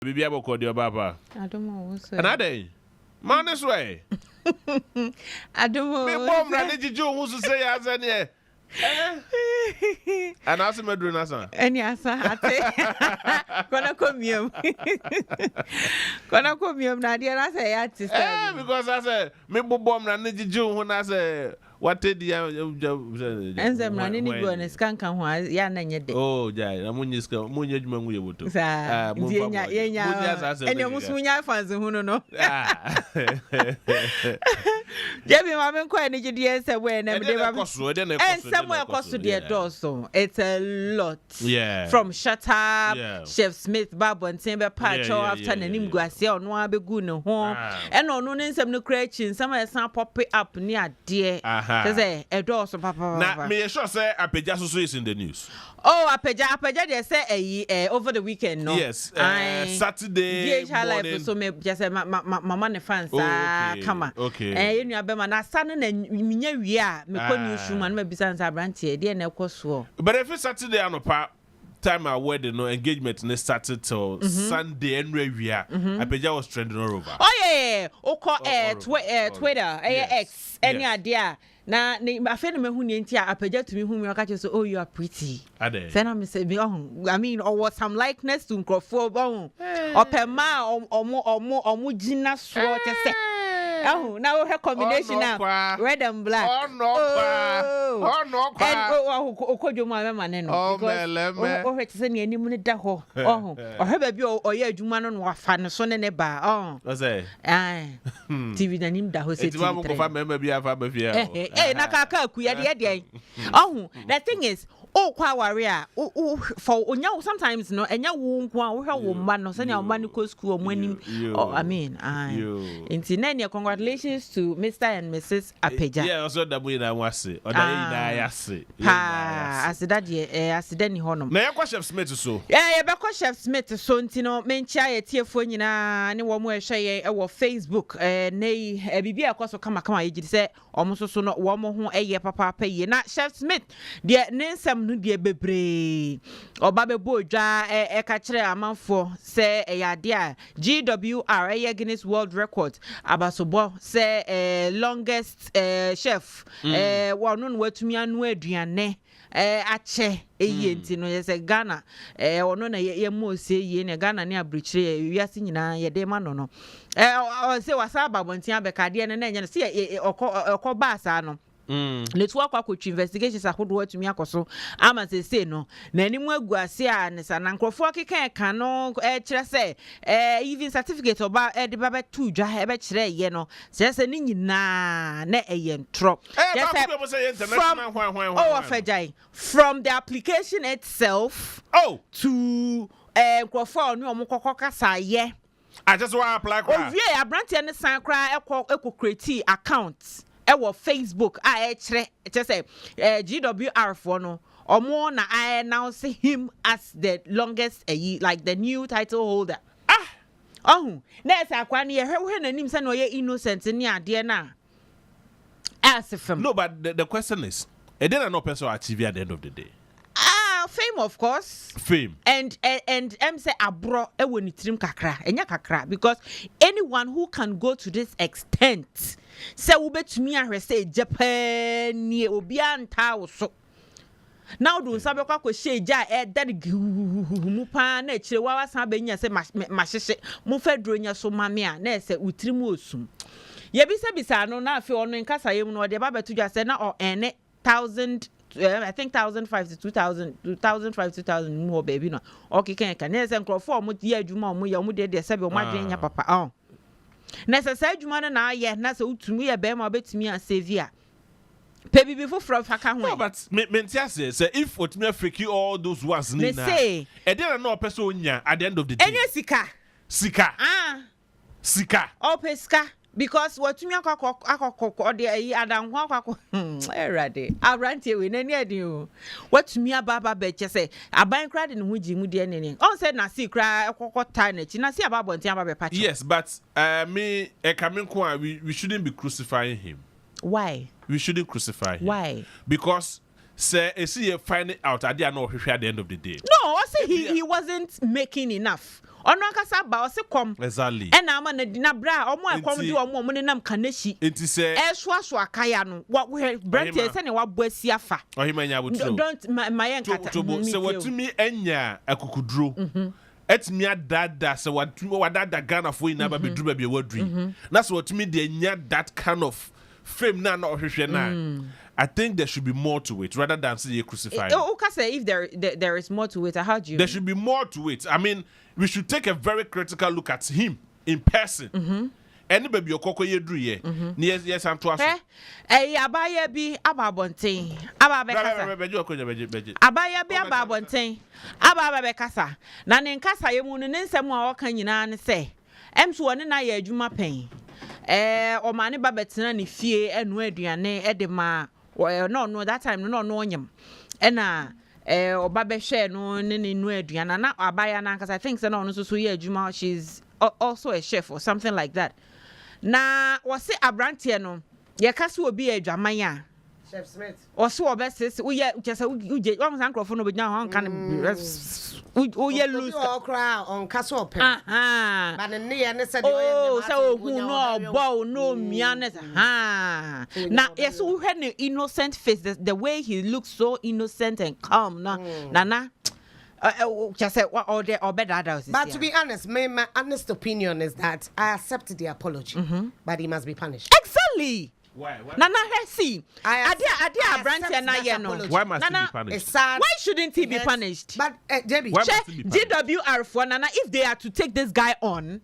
Bibi aboko di baba. I don't know. Another man this way. I don't know. Me bomb na need you who say as any. And also me doing asa. Any asa ate. Kona komium. Kona komium na dia na say ate. Because I say me bomb na need you who na say what did you Enzem na ni go na skanka ho ya na nye de. Oh, jai, na munyi ska munyi adwuma mu yebuto. Sa yenya eni omusunya fans hu no. Jebi ma me kwa ni gidi ense we na me de ba. Ensem e koso de doso. It's a lot. Yeah. From Shatta, Chef Smith, Babu Ntembe Pacho after nanim guase Onua begu ne ho. E no no nsem no kra chi nsem e san pop up ni ade. Say a doso papa. Na me sure say Apeja so is in the news. Oh, Apeja they say over the weekend, no? Yes, Saturday morning. Life, so me just say mama ne fans kama. Okay. You know be na sanu na minya wi a me ko news man me bisa nsa branche dey na ekoso. But if it's Saturday anopa time our wedding no engagement ne started till Sunday and rewia. Apeja was trending all over. Oh yeah. Oko Twitter, X any idea. Na afa na mehu ni ntia Apeja to me hu me aka so oh you are pretty. Say na me say I mean or was some likeness to Nkrofo bon. Opema omo gina so te say. Oh, now we have combination now. Red and black. Oh no. And okojo ma me mane no. Because oh he say ni anim ni da ho. Oh he ba bi ye adwuma no no afa ne so ne ba. Oh. Say. TV na nim da ho say TV. Eti ma ko fa me bi afa ba fia. Na kaka akuya de. Oh, the thing is oh kwa warrior for onya sometimes no enya wo nko a wo hwe wo ma no se na wo ma no ko school mo anim I mean inti na ne congratulations to Mr. and Mrs. Apeja. Yeah, also da boy na wase oda na yase. Asida de asida ni honom. Na yakwa Chef Smith so. Yeah, be kwa Chef Smith so nti no menchia ye tiefo nyina ne wo mo ehwe ye e wo Facebook nei bibi akoso kama ye gidi se omo so no wo mo ho eye papa ye na Chef Smith de ne nsem no de bebre oba bebo dwa e ka kire amanfo se eyade a GWR Guinness World Record abasobo se longest chef wono no watumi anu aduane ache enti no ye se Ghana ono na ye mo se ye ne Ghana ne abrichire wiase nyina ye de ma no se wasaba bontia bekade ne na nya se okoba asa no let's work with investigations ahodo atumi akoso ama se no na animu aguase a ne sana nkrofo keka no kire se even certificate oba de baba tu dwa be kire ye no se ni nyina na eye from the application itself to nkrofo no omukoko kasa ye I just want to apply kwa ovie abrante ne san kra eko create account ewo Facebook kire say GWR for no omo na I announce him as the longest like the new title holder. Na say akwa ne ye hwe nanim say no ye innocent ni ade na as film. No, but the question is didn't no person achieve at the end of the day. Fame, of course. Fame. And say abro ewo ni trim kakra enya kakra because anyone who can go to this extent say ubetumi ahwe say Japan obi anta wo so now do sabe kwa ko sheja that mu pa na kire wa san ba nya say mahyehe mu fedro nya so mame a na say utrim osum ye bisa no na afi ono nkasa yem no de ba betu dwa say na o ene 1000 I think 1,500 to 2,000 more baby no okay can na say nkrofo mo di adwuma mo ya mo de sebe mo adwen nya papa na say adwuma na aye na say utumi ye be ma betumi a save a baby before from faka ho. No, but mentia say if otumi afeki all those ones ni na say e dey na person onya at the end of the day enya sika sika pesca because what you akọ de adan ho akọ erade abrante we nani adi o what me ababa be che say aban kra de ne ho ji mu de nene on say na see kra ekokota na chi na see ababa bonti ababa patch. Yes, but me we shouldn't be crucifying him. Why? We shouldn't crucify him. Why? Because say you find it out at the end of the day. No, I say he wasn't making enough. Onua kasa ba o se kom. Exactly. E na ama na dina bra omo e kom di omo ne nam kaneshi. Enti say e so akaya no. What we brand say na wabo asiafa. Ohima nya butro. Don't my enkata. So watumi enya akukudro. Etimi adada se wadada Ghana for ina ba bedru ba be wadru. Na so watumi de nya that kind of fame na ohwehwe na. I think there should be more to it rather than say crucify. Say if there is more to it, how do you? There should be more to it. I mean, we should take a very critical look at him in person. Any baby okoko yedru ye. Yes, I'm to ask. Abaya bi ababonten. Ababe kasa. Abaya bi ababonten. Ababe kasa. Na ne nkasa ye mu ne nsɛm a wɔka nyinaa ne sɛ. Emso wɔ ne na yɛ adwuma pɛn. Ɔma ne ba betena ne fie enu aduane de ma no that time no onyam. Ɛna oba be share no ne nu aduana na abaya na cuz I think say no so ye adwuma. She's also a chef or something like that. Na wose abrantie no ye ka se obi adwaman a Chef Smith wose obese we ye chese uje won san krofo no be nya ho kan ye lose okra on kaso open ba ne ye ne se de oh so hu no obo no mia ne na yes we had an innocent face the way he looks so innocent and calm na just say what or better. But to be honest, my honest opinion is that I accept the apology, but he must be punished. Exactly. Why? Nana, see, I did na ye no. Why must he be punished? It's sad. Why shouldn't he be punished? But Debbie, GWR for Nana, if they are to take this guy on.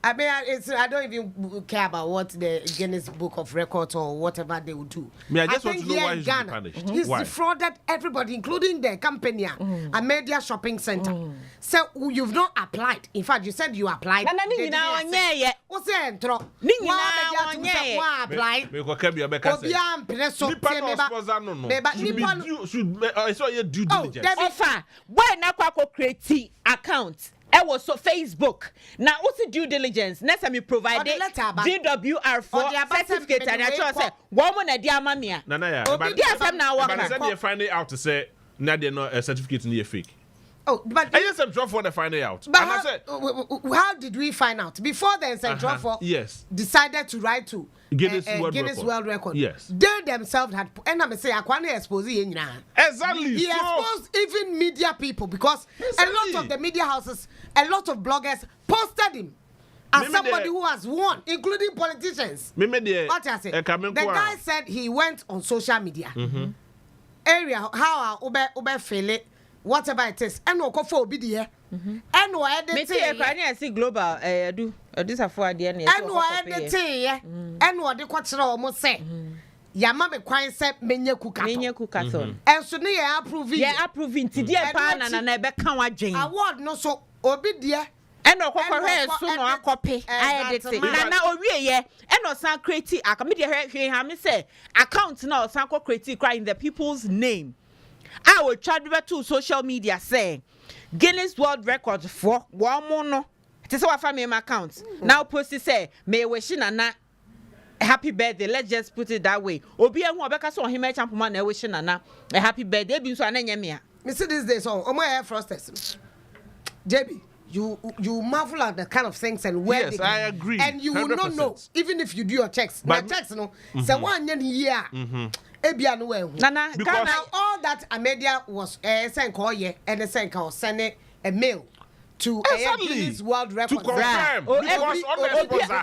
I mean, I don't even care about what the Guinness Book of Records or whatever they would do. I just want to know why he's punished. He's defrauded everybody, including the company, a media shopping center. So you've not applied. In fact, you said you applied. What's the intro? Account. It was so Facebook. Now, what's the due diligence? Next time you provide GWR for certificate and I just say, woman a diamamia. Nana, but you find it out to say, Nadia no a certificate in your fake. Oh, but I just am drawn for the finding out. But how did we find out? Before then, Central for decided to write to Guinness World Record. Yes, they themselves had, and I'm saying, I can't expose him. Exactly. He exposed even media people because a lot of the media houses, a lot of bloggers posted him as somebody who has won, including politicians. What I say? The guy said he went on social media. Area how Ube feel it. Whatever it is, and no for obedient, and no editing. I see global. Do this for the end. And no editing, and what the question almost say. Yamame quite said menya kukaton. And so near approving today, pan and I bet can't jane. Award no so obedient. And no copy. I edit it. Now, and no sound creative. I come here, say account now, sound creative crying the people's name. I will try to social media saying Guinness World Records for one more no. It is our family account. Now post say may wish Nana happy birthday. Let's just put it that way. Obi and Wabeka saw him Acheampomaa na wish Nana a happy birthday. Be so ananya. Me see this day song. Oh my air frosters. JB, you marvel at the kind of things and where yes, I agree. And you 100%. Will not know even if you do your checks. My checks no. So 1 year. Nana, because now all that a media was sent call ye and send a mail to Guinness World Records to confirm.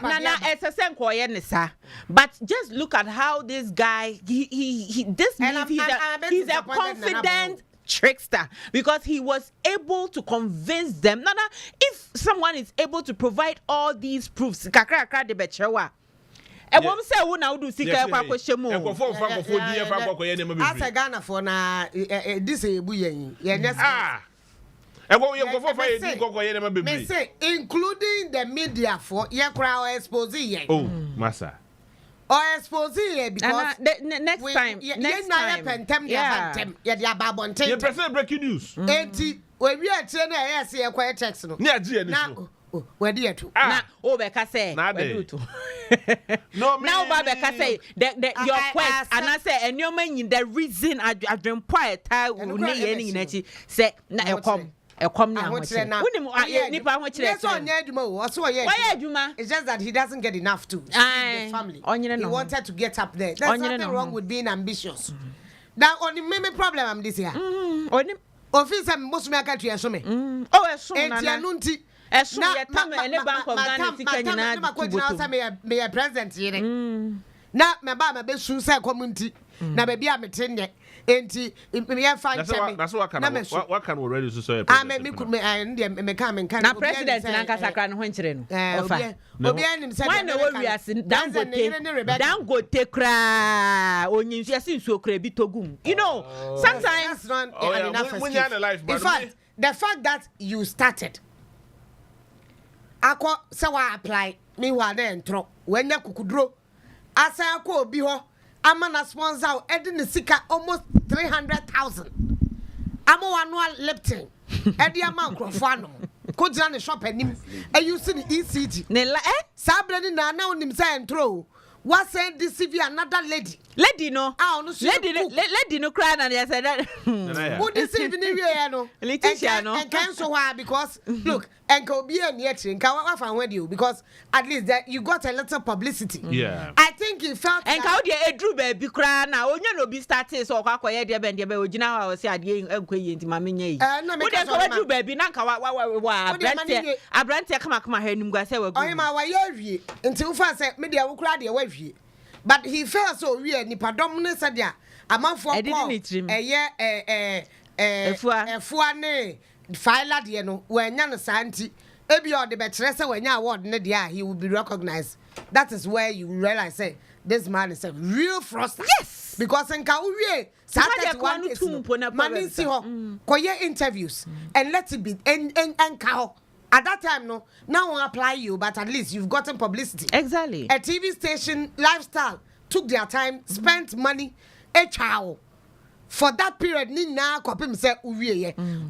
Nana, it's a send call ye sir. But just look at how this guy he's a confident trickster because he was able to convince them. Nana, if someone is able to provide all these proofs, kakra de bechewa. And one say who now do sika kwa kweshemu. As a Ghana for na this ebuyen. Me say including the media for ye crowd exposing. Oh, massa. Or exposing because next time. You present breaking news. When we are training, I see a quiet text. where do you to? Na Obeka say, no, now Babeka say, your quest, and I say, and your man, the reason I dream quiet, I will need any energy. Say, now come. Now. It's just that he doesn't get enough to feed the family. He wanted to get up there. There's nothing wrong with being ambitious. Now, only main problem I'm this year. Office I'm most make country and so me. Oh, as soon as me a president here. Now, my baba be soon say community. Now, baby, I'm a tender. Enti me find that's what can already to say. I me could me come and can. Na president na kasakra no hwenkyere no. Ofa. Obi anim say. Why no we wiase Dangote kra onyinsu yase nsu okra bi togum. You know, sometimes in fact, the fact that you started akọ say wa apply me wa na entro when ya kukudro asa akọ obi ho amana sponsor edin sika almost 300,000 amo annual Lipton edi ama nkrofo ano ko jira ne shop anim e use the ECG ne la sabre ni na onim say entro what send this CV another lady no lady no cry na they said that who this CV ni we no Letitia no and can so why because look and go be a near train can what fan with you because at least that you got a little publicity. Yeah, I think he felt and how dey edru baby cry na onye no be started so kwakoye dey be ogina ha say ade enkoye nti ma menye yi wo dey go edru baby na nka wa abrante kama ha enum gwa say wa go Ohemaa wa ye awie nti wo fa say me dey wo kura dey wa awie but he felt so we nipadom ne said ya amanfo efua ne file de no wanya no santi ebi o de betre say wanya award ne de he will be recognized. That is where you realize say this man is a real fraudster. Yes, because nka uwie started man see ho koye interviews and let it be and at that time, no, now won't apply you, but at least you've gotten publicity. Exactly. A TV station, lifestyle, took their time, spent money, a child. For that period, Nina Kopim said,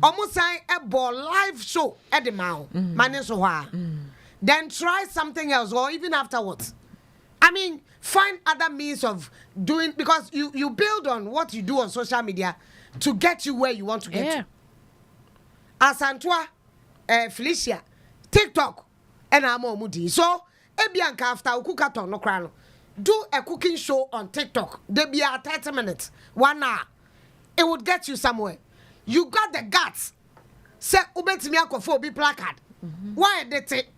almost sign a ball live show at the mouth. Then try something else, or even afterwards. I mean, find other means of doing, because you build on what you do on social media to get you where you want to get to. As Antoine. Felicia, TikTok, and I'm Mudi. So, Ebianka after Ukukaton no crown, do a cooking show on TikTok. They be at 30 minutes, 1 hour. It would get you somewhere. You got the guts. Say Ubetimiako for be placard. Why did it?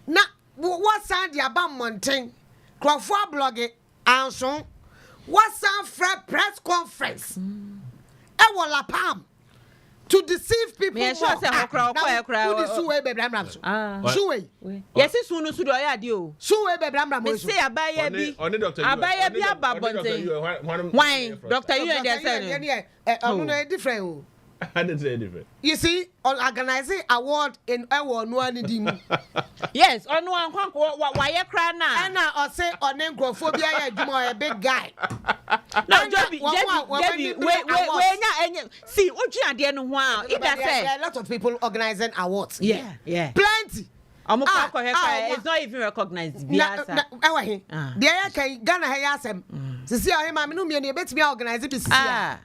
Now, what sound the about mountain? Crawford blogging, and so what sound Fred press conference? La Palm. To deceive people. Me sure say okra. Who the suwe be bram. Suwe. Yes, sunu su do ya di o. Suwe be bram. Me say abaya bi. Oni doctor. Abaya bi ababonten. Why? Doctor you and they say. No different o. I didn't say different. You see, organizing award in Onua ni dim. Yes, Onua why you cry now? And I say on engrophobia you a big guy. No, Debbie, wait. See, what you are doing now? There are a lot of people organizing awards. Yeah. Plenty. It's not even recognized. There can Ghana has them. To see Ohemaa, no me bet me organize this year.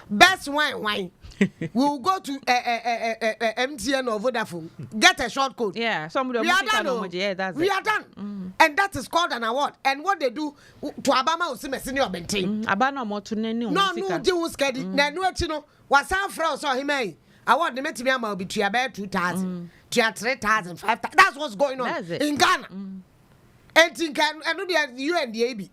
Best wine. We will go to MTN or Vodafone. Get a short code. Yeah, we are done. And that is called an award. And what they do to Abama Usime senior maintain. Abana mo to nenu. No, do skedi. Na no chino. Wasan fra so himai. Award the met me am be to about 2,000, 3,000, 5,000. That's what's going on in Ghana. And think and you and the AB.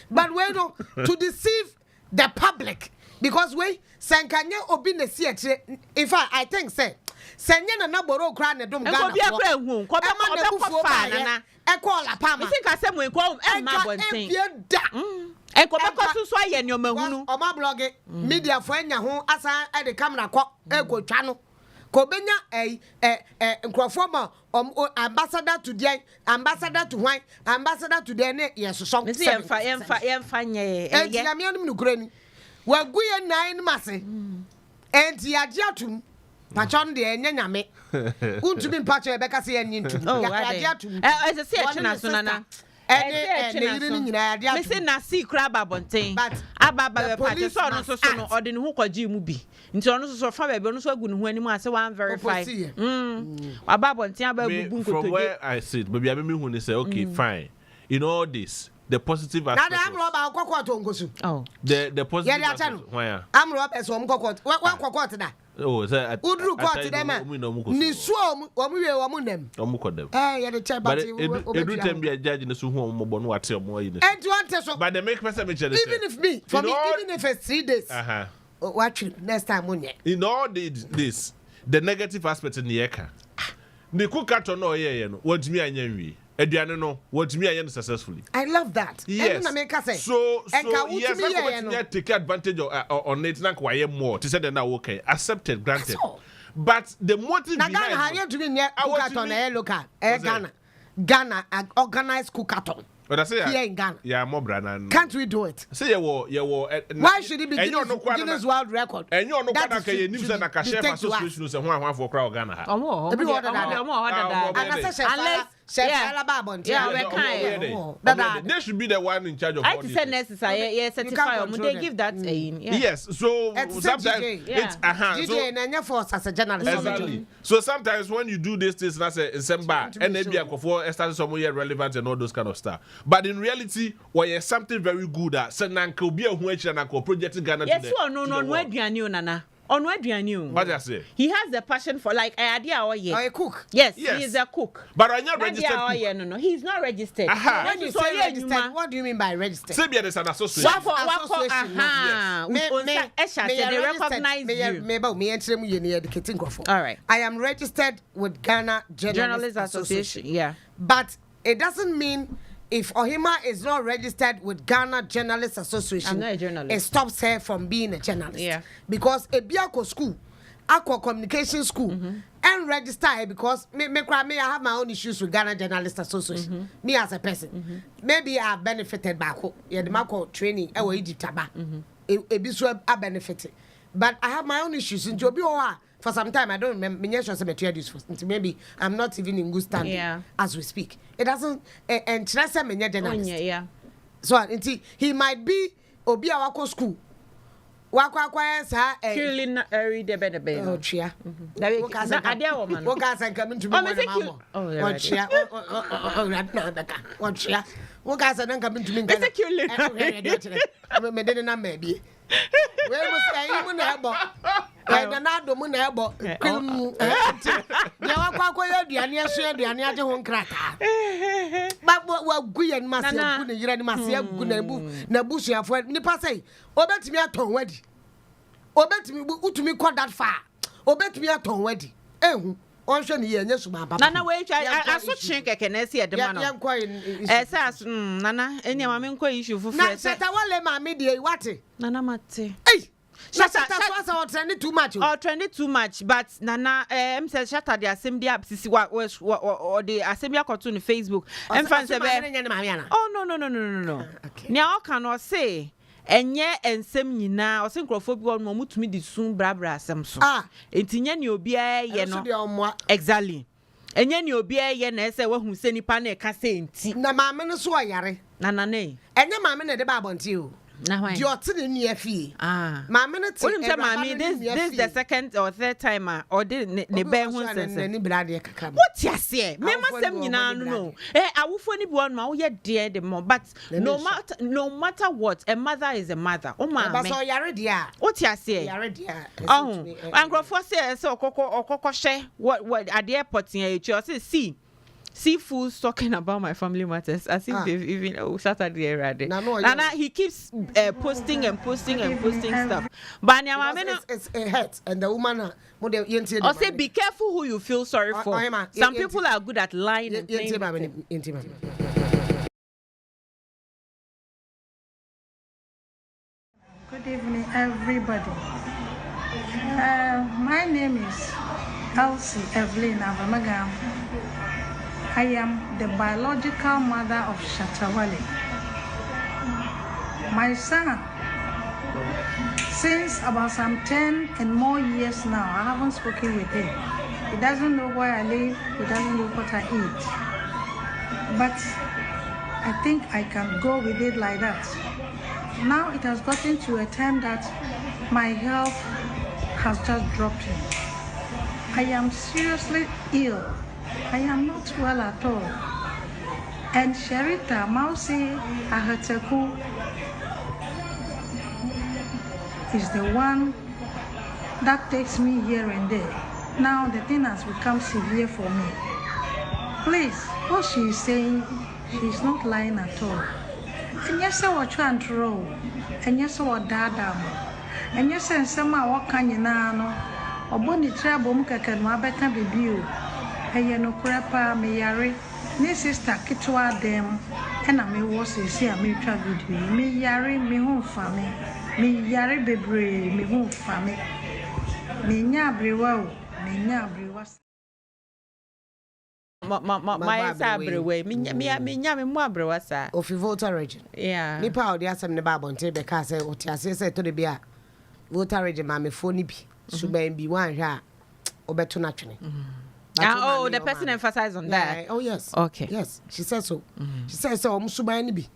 But we don't to deceive the public. Because we sankanya obi na si etre in fact I think say sanya na boro kra na dum Ghana ko bia kra hu ko be ko fa na e call la pama we think asem we ko e ma bonten e ko be ko susu aye ni o mahunu o ma blog media fo anya ho asa e de camera ko e ko twa no ko benya nkrofo ma ambassador to dey ambassador to wine ambassador to dey ne yesoso me say yemfa nye e ya me no kura ni waguye 9 mase enti agiatum Pachon de nyame. Untumi mpacho ebeka se yentu. Ade atum. Ese se etwena so nana. Me say na see crab abonten. Ababa be pacho so no so no ode ne ho kwaji mu bi. Nti ono so fa ba be ono so agu ne ho anim ase wan verify. Aba abonten aba bubu nkotoje. From where I sit, baby I me hu ne say okay fine. In all this the positive aspect. Now I'm about kokot ongosu. Oh. The positive aspect. Why? I'm Rob as one kokot. What kokot da? Oh, say Udru kokot dem. Ni so omu we omu nem. Omu kodem. Ya the chair but every time be a judge in so hu omu bo no ate omu ayi. And you want to but they make person me challenge. Even if me, for me even if it's 3 days. Watch next time on ye. In all this the negative aspect in the eka. The cookato no ye no. What me anyanwi. Eduane no what me ayen successfully. I love that. Yes. So yes, I take advantage of on it na kwaye more. To say that now okay, accepted, granted. But the motive behind Ghana how you doing here cookaton local Ghana organized cookaton. But I say here in Ghana. Yeah, more brand. Can't we do it? Say why should it be Guinness World Record? And you know that can you say na ka chef association say one for crowd Ghana. They should be the one in charge of all this. I necessary yes certify they give that yes, so sometimes it's DJ force as a journalist. Exactly. So sometimes when you do these things, that's a December and maybe start somewhere relevant and all those kind of stuff. But in reality, where something very good at Senanko be a who project Ghana. Yes, no, Nana. On what do you know? What I say? He has the passion for like idea or a cook. Yes, he is a cook. But I'm not registered. No, he's not registered. When you say registered, what do you mean by registered? Say there's an association. They recognize you. All right. I am registered with Ghana Journalists Association. Yeah. But it doesn't mean if Ohemaa is not registered with Ghana Journalists Association, I'm not a journalist. It stops her from being a journalist. Yeah. Because a Biako school, Aqua Communication School, and register her because me I have my own issues with Ghana Journalists Association. Me as a person. Maybe I benefited by the Marco training or Egypt. I benefited. But I have my own issues in Jobioa. For some time, I don't remember. Maybe I'm not even in good standing as we speak. It doesn't. And journalist. So he might be Obi Awako school. Wako sa killing every day better. Oh, chia. Idea woman. What guys are coming to me? Oh, chia. What chia? What guys are coming to me? It's a killing. I'm a dead number. Where was I even able? Nado mu na ebo kwemu ya wakwa ya duane so ya duane age ho nkrata ba wagu ye nmase agu ne yira nmase agu na busuafo nipa sei obetimi aton wadi obetimi utumi call that far obetimi aton wadi ehu onhwe ne ye nya suma papa nana we aso chin keke na esi edema no say nana enya ma me nko issue fufu na Shatta Wale ma me de wate nana mate Shatta was trending too much. Oh, trending too much. But Nana, says Shatta the assembly up sisi or the assembly cartoon on Facebook. Oh no. Now cannot say. Enye ensem nyina osenkrofobia no mo tumi di sun brabra asem so. Entinye ne obi ye no. Exactly. Enye ne obi ye na ese wahu se nipa na e ka se enti. Na maame no so oyare. Nana ne. Enye maame na de ba abonti o. The other in your fee. Mamma, this is the second or third time or didn't the bear one any blood. What you say? Mamma, no. I will funny one now yet dear the more, but no matter what, a mother is a mother. Oh, my, so you're ready. What you say? Oh, and go for say so cocoa or cocoa share what at the airport in a see. See fools talking about my family matters as if they've even Saturday already. Nana, he keeps posting stuff. But it's a hurt, and the woman or say be careful who you feel sorry for. Some people are good at lying and playing. Good evening, everybody. My name is Elsie Evelyn Avamagam. I am the biological mother of Shatta Wale. My son Since about some 10 and more years now, I haven't spoken with him. He doesn't know where I live. He doesn't know what I eat. But I think I can go with it like that. Now it has gotten to a time that my health has just dropped in. I am seriously ill. I am not well at all. And Sherita Mausi Aheteku is the one that takes me here and there. Now the thing has become severe for me. Please, what she is saying, she is not lying at all. And yes, I was trying to roll. And yes, I was dada. And yes, I some I walk on you now. Or bonny trouble, Muka my better baby. Hey, no crapper, me yari. Ne sister Kitwa them. And I may was say, I may travel with you. Me yari, me home family. Me yari baby, me home family. Me nyabri wow, me nyabri was. My sabre way, me mwabre wasa. Of your voter region. Yeah. Me pa odi asem ne babo nte be ka say oti ase say to de bia voter region ma me phone bi. Suban bi wan hwa obeto na twene. Oh, the person emphasized on that. Yeah. Oh yes. Okay. Yes, she said so. She said so suban ni bi.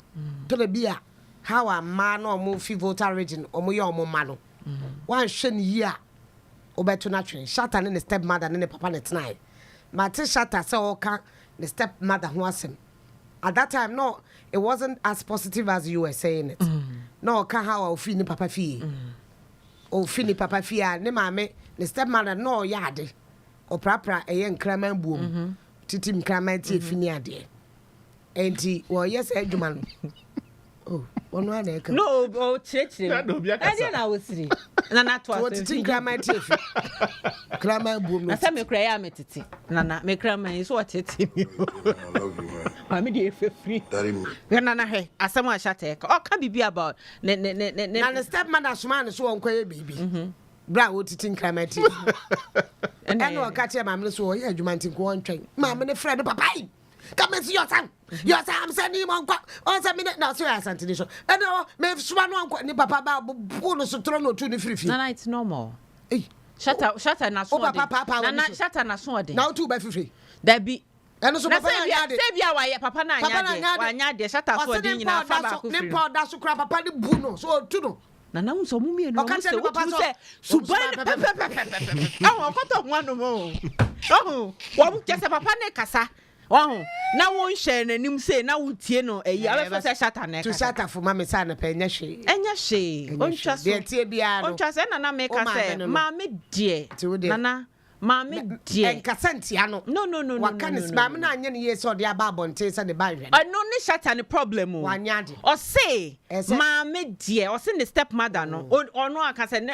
To de bia how a man no mo fi voter region omo ye omo ma no. Wan hwe ni yi a obeto na twene. Shatta ne stepmother ne papa ne tonight. Mate Shatta say oka the stepmother who asem. At that time, no, it wasn't as positive as you were saying it. No, ka how ofi ni papa fi. Ofi ni papa fi a ne mame the stepmother no yade. O prapra eye nkraman buom. Titi nkraman ti efini ade. Enti wo yes adwuma no. Oh, Onua na eka. No, chechire. Na do bia kasa. Na wo siri. Na na to What titi nkraman ti efi. Nkraman buom no. Na say me kra ya metiti. Na me kraman so what titi. I love you, man. Ma me dey free. Daddy me. Na he asem a Shatta eka. O ka bibi about ne. Na the stepmother suma so won kwaye baby. Bra wo titi nkraman ti. And o ka che ma me so ye adwuma nti ko won twen. Ma me ne frɛ no papa. Come and see your son. Your son, I'm sending him on. On some minute now, so I sent it. And me swan one, ni papa, bonus to throw no to the free. No, it's normal. Shatta na so. Na Shatta na so de. Now 2 by 50. There be. And so papa na say bia wa papa na anya de Shatta so de nyina fa ba ko free. Ne pa da so kra papa ni bu no so tu no. Na na so mu mie no say suban ah okoto nwa no mo. Oh, wo mu kese papa ne kasa. Oh, na won share nanim say na wutie no eyi abe say Shatta na to Shatta for mama say na pa enya hwe. Enya hwe. Ontwa so. De tie bia no. Ontwa say na make say maame die. Nana maame die. Enkasantia no. No. Wakanis maame na anya ne yeso de aba bonte say de ba hwe. No ne Shatta ne problem o. Wanya de. O say maame die. O say ne stepmother no. Ono aka say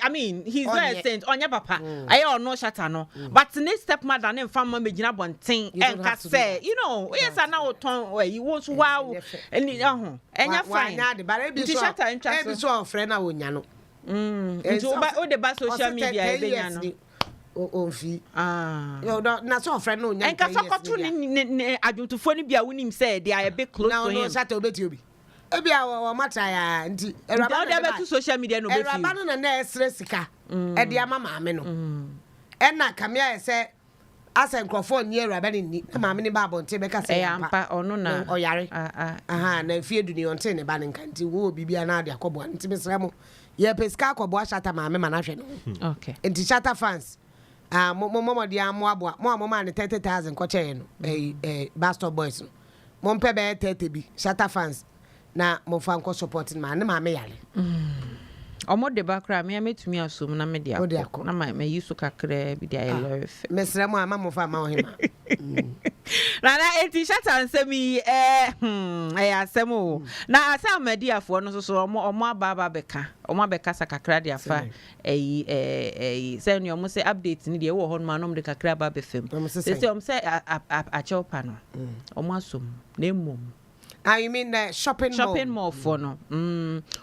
I mean he's not a saint. Onya papa. Aye ono Shatta no. But ne stepmother ne mfa mama gina bonten enka say you know yes na o ton you want wow eni enya fine. Wanya de bare bi so. Shatta interest. E bi so friend na wonya no. Nti o de ba social media e benya no. Onfi yo na so friend no nya enka so koto ni adwuntufo ni bia wonim say they are a bit close to him. No Shatta obeti obi e bia wo mata ya nti eraba na be to social media no be fi eraba no na esre sika e de ama maame no e na kamia say asa nkrofo ni eraba ni maame ni ba bonte be ka say ampa ono na oyare aha na fie duni onte ne ba ne nkanti wo bibia na ade akobo nti mesra mo ye peska akobo Shatta maame ma na hwe no okay nti Shatta fans mo dia mo aboa mo ma ne 30,000 ko che no Bastard Boys no mo mpe be 30 bi Shatta fans na mo fa nko support ma ne ma me yale omo de bakra me metumi asum na me dia na me yusu kakra bi dia elef mesra mo ama mo fa ma Ohema na eti Shatta nsemi asemo na asa mediafo no so omo ababa beka sakakra dia fa say no omo say update ni dia wo ho no no de kakra ba befem say omo say Acheampomaa no omo asum na emom you mean the shopping mall for no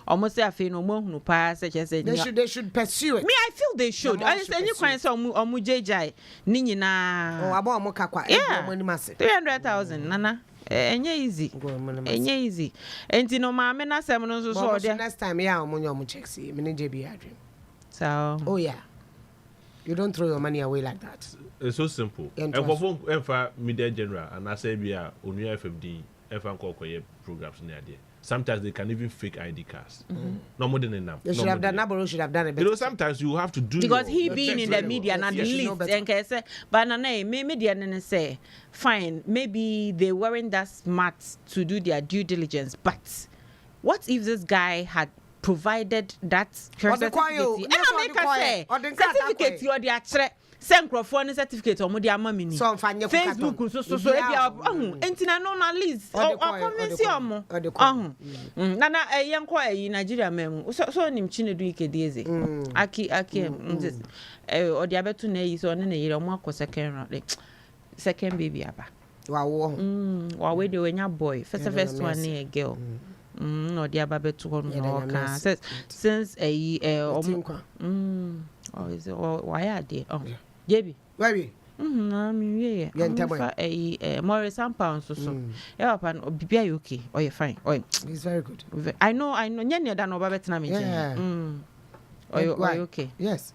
almost say afi no mo hunu pa say they should pursue it. Me I feel they should. I say any kwan say omu jejai ni nyina abo omo kakwa omo ni mase 300,000 nana Enye easy. Enye easy. Enti no maame na sem no so there. Next time yeah, omo check see. Me JB adwem. So. Oh yeah. You don't throw your money away like that. It's so simple. And for Enfa Media General and I say Bia Onua FFD Enfa Kokoye programs near there. Sometimes they can even fake ID cards. No more than enough. You should have done Naboro should have done it better. You know, sometimes you have to do because he being in the media and at least and can say, but media and say, fine, maybe they weren't that smart to do their due diligence. But what if this guy had provided that certificate? Certificate you are the actual send microphone certificate or media mammy. So Facebook so entina no na list or convention nana a young quiet in Nigeria mem so nim Chinedu Ikedeze aki or the abetu na is on a year more second baby aba wow we do when your boy first one near girl no the abetu on since oh is it why are they Jebi. Where we? Yeah. More some pounds so. Yeah, pan be okay. Oh, you're fine. Oh, it's very good. I know. Nyanya da no babet na me. Yeah. Oh, you okay? Yes.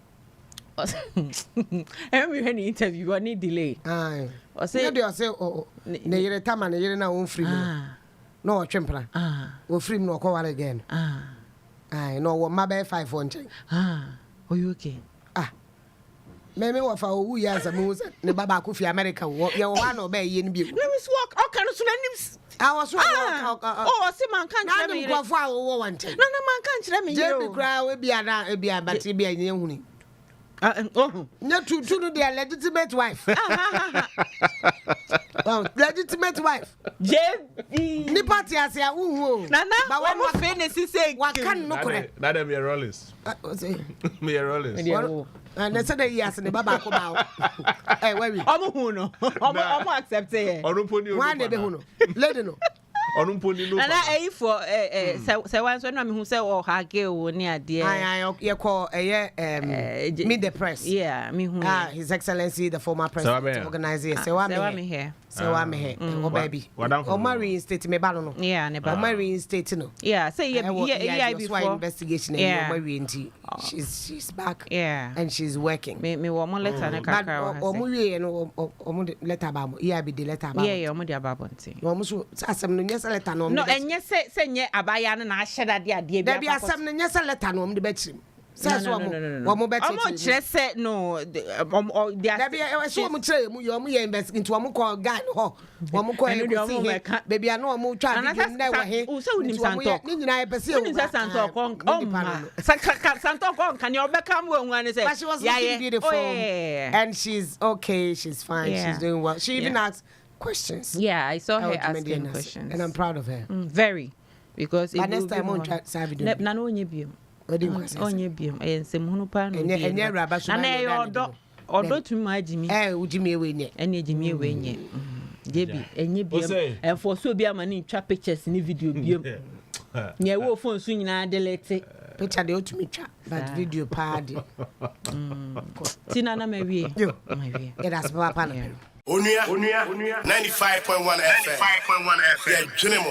Every any interview, you need delay. Aye. Or say, oh, na yere tama na yere na won free. No, chempra. We free no call again. Aye, no, what my 5 1 check. Oh, you okay? Meme wa fa owu ya zamu ne baba ku fi America wo ye wo no be ye nbi. Let me walk. How can you names? I was walk. Oh, see man can't tell me. Na go fa wo one time. No man can't tell me. Je bi kra we bia na e bia but e bia nye huni. Na tu no their legitimate wife. Well, legitimate wife. JB. Ni party ase a wu. Nana, ba we mo fe ne sise. Wa kan no kore. Na dem be Rollins. Me Rollins. And they said that yes, and the Baba come out. Hey, where we? Omo accept it. One day, let it know. And I for say once when who say oh ha girl near dear. I call meet the press. Yeah, me who His Excellency the former president organizer. Say what me here. Say what me here. Oh baby. Oh Marine State me balloon. Yeah, ne ba. Marine State no. Yeah, say yeah before investigation and Marine she's back. Yeah. And she's working. Me wo letter na kakra. Omo we no omo letter ba mo. Yeah be the letter ba. Yeah, omo dia ba bonti. Omo so asem no letter no. No, enye say nye abaya na ahyeda de ade bia. Bia asem no nye say letter no omo de betrim. Says omo betrim. Omo kire say no there bia so omo kire mu yo omo ye invest into omo call guy ho. Omo call e baby na omo twa video na wa he. O say unim santo. Ni nyina e pese o. Unim santo kon santo kon kan you obeka mu wan ne say. But she was looking beautiful. And she's okay, she's fine, she's doing well. She even asked questions. Yeah, I saw her asking questions. And I'm proud of her. Very. Because but next time I won't try to video. Na no onye biom. Onye biom. Ensem hunu pa no. Enye raba so. Na e odo tumi agimi. Ujimi ewe nye. Ene agimi ewe nye. Jebi enye biom. And for so bi amani twa pictures ni video biom. Nye wo phone so nyina delete. Picture dey otumi twa but video party. Tina na mawie. Yo. It has papa na. Onua 95.1 FM. Yeah, Junimo.